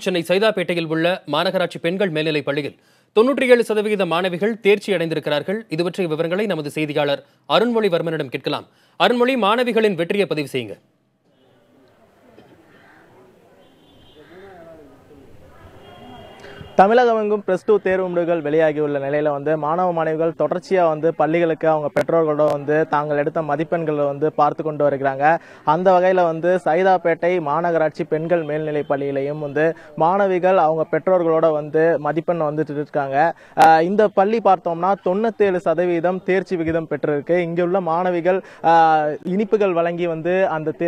சென்னை சைதாப்பேட்டையில் உள்ள மாநகராட்சி பெண்கள் மேல்நிலைப் பள்ளியில் 97% மாணவிகள் தேர்ச்சி அடைந்திருக்கிறார்கள். இது பற்றிய விவரங்களை நமது செய்தியாளர் அருண்மொழிவர்மனிடம் கேட்கலாம். அருண்மொழி, மாணவிகளின் வெற்றியை பதிவு செய்யுங்க. தமிழகமெங்கும் +2 தேர்வு முடிவுகள் வெளியாகியுள்ள நிலையில மாணவ மாணவிகள் தொடர்ச்சியா பள்ளிகளுக்கு அவங்க பெற்றோர்களோட தாங்கள் எடுத்த மதிப்பெண்களை பார்த்து கொண்டு வருகிறாங்க. அந்த வகையில சைதாப்பேட்டை மாநகராட்சி பெண்கள் மேல்நிலைப் பள்ளியிலையும் மாணவிகள் அவங்க பெற்றோர்களோட மதிப்பெண் இருக்காங்க. இந்த பள்ளி பார்த்தோம்னா 97% தேர்ச்சி விகிதம் பெற்றிருக்கு. இங்க உள்ள மாணவிகள் இனிப்புகள் வழங்கி அந்த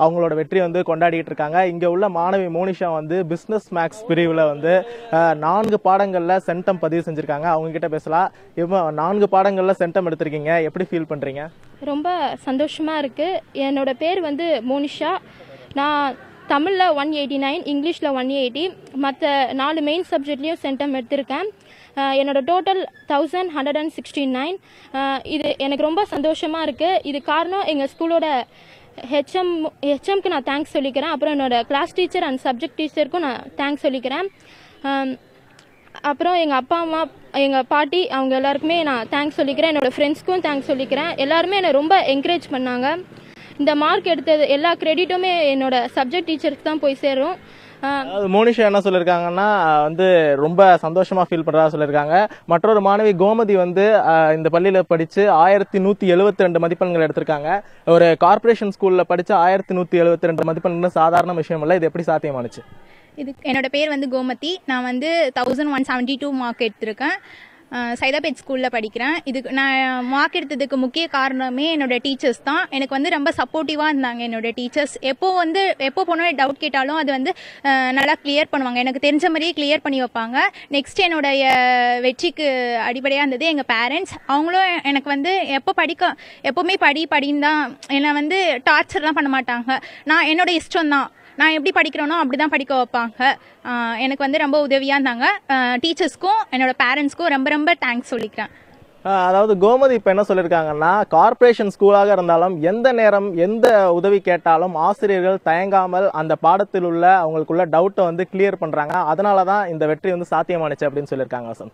அவங்களோட வெற்றி கொண்டாடிட்டு இருக்காங்க. இங்க உள்ள மாணவி மோனிஷா பிசினஸ் மேக்ஸ் பிரிவுல 4 பாடங்கள்ல சென்டம் பதிவு செஞ்சிருக்காங்க. அவங்க கிட்ட பேசலாம். 4 பாடங்கள்ல சென்டம் எடுத்திருக்கீங்க, எப்படி ஃபீல் பண்றீங்க? ரொம்ப சந்தோஷமா இருக்கு. என்னோட பேர் மோனிஷா. நான் தமிழ்ல 189, இங்கிலீஷ்ல 180, மற்ற 4 மெயின் சப்ஜெக்ட்லயும் சென்டம் எடுத்திருக்கேன். என்னோட டோட்டல் 1169. இது எனக்கு ரொம்ப சந்தோஷமா இருக்கு. இது காரணம் எங்க ஸ்கூலோட ஹெச்எம்க்கு நான் தேங்க்ஸ் சொல்லிக்கிறேன். அப்புறம் என்னோட கிளாஸ் டீச்சர் அண்ட் சப்ஜெக்ட் டீச்சருக்கும் நான் தேங்க்ஸ் சொல்லிக்கிறேன். அப்புறம் எங்கள் அப்பா அம்மா, எங்கள் பாட்டி, அவங்க எல்லாருக்குமே நான் தேங்க்ஸ் சொல்லிக்கிறேன். என்னோடய ஃப்ரெண்ட்ஸ்க்கும் தேங்க்ஸ் சொல்லிக்கிறேன். எல்லாருமே என்னை ரொம்ப என்கரேஜ் பண்ணாங்க. இந்த மார்க் எடுத்தது எல்லா கிரெடிட்டுமே என்னோட சப்ஜெக்ட் டீச்சருக்கு தான் போய் சேரும். மோனிஷா என்ன சொல்லியிருக்காங்கன்னா ரொம்ப சந்தோஷமா ஃபீல் பண்றதா சொல்லியிருக்காங்க. மற்றொரு மாணவி கோமதி இந்த பள்ளியில படிச்சு 1172 மதிப்பெண்கள் எடுத்திருக்காங்க. ஒரு கார்பரேஷன் ஸ்கூல்ல படிச்சு 1172 மதிப்பெண்கள் சாதாரண விஷயம் இல்லை. இது எப்படி சாத்தியமானுச்சு? இது என்னோட பேர் கோமதி. நான் 1172 மார்க் எடுத்திருக்கேன். சைதாப்பேட் ஸ்கூலில் படிக்கிறேன். இதுக்கு நான் மார்க் எடுத்ததுக்கு முக்கிய காரணமே என்னோட டீச்சர்ஸ் தான். எனக்கு ரொம்ப சப்போர்ட்டிவாக இருந்தாங்க என்னோட டீச்சர்ஸ். எப்போ போனாலும் டவுட் கேட்டாலும் அது நல்லா கிளியர் பண்ணுவாங்க. எனக்கு தெரிஞ்ச மாதிரியே கிளியர் பண்ணி வைப்பாங்க. நெக்ஸ்ட் என்னுடைய வெற்றிக்கு அடிப்படையாக இருந்தது எங்கள் பேரண்ட்ஸ். அவங்களும் எனக்கு எப்போவுமே படின்னு தான் என்னை டார்ச்சர்லாம் பண்ண மாட்டாங்க. நான் என்னோட இஷ்டம் தான், நான் எப்படி படிக்கிறேனோ அப்படிதான் படிக்க வைப்பாங்க. எனக்கு ரொம்ப உதவியா இருந்தாங்க. டீச்சர்ஸ்க்கும் என்னோட பேரண்ட்ஸ்க்கும் ரொம்ப ரொம்ப தேங்க்ஸ் சொல்லிக்கிறேன். அதாவது கோமதி இப்ப என்ன சொல்லியிருக்காங்கன்னா, கார்பரேஷன் ஸ்கூலாக இருந்தாலும் எந்த நேரம் எந்த உதவி கேட்டாலும் ஆசிரியர்கள் தயங்காமல் அந்த பாடத்தில் உள்ள அவங்களுக்குள்ள டவுட்டை கிளியர் பண்றாங்க. அதனாலதான் இந்த வெற்றி சாத்தியமானுச்சு அப்படின்னு சொல்லியிருக்காங்க.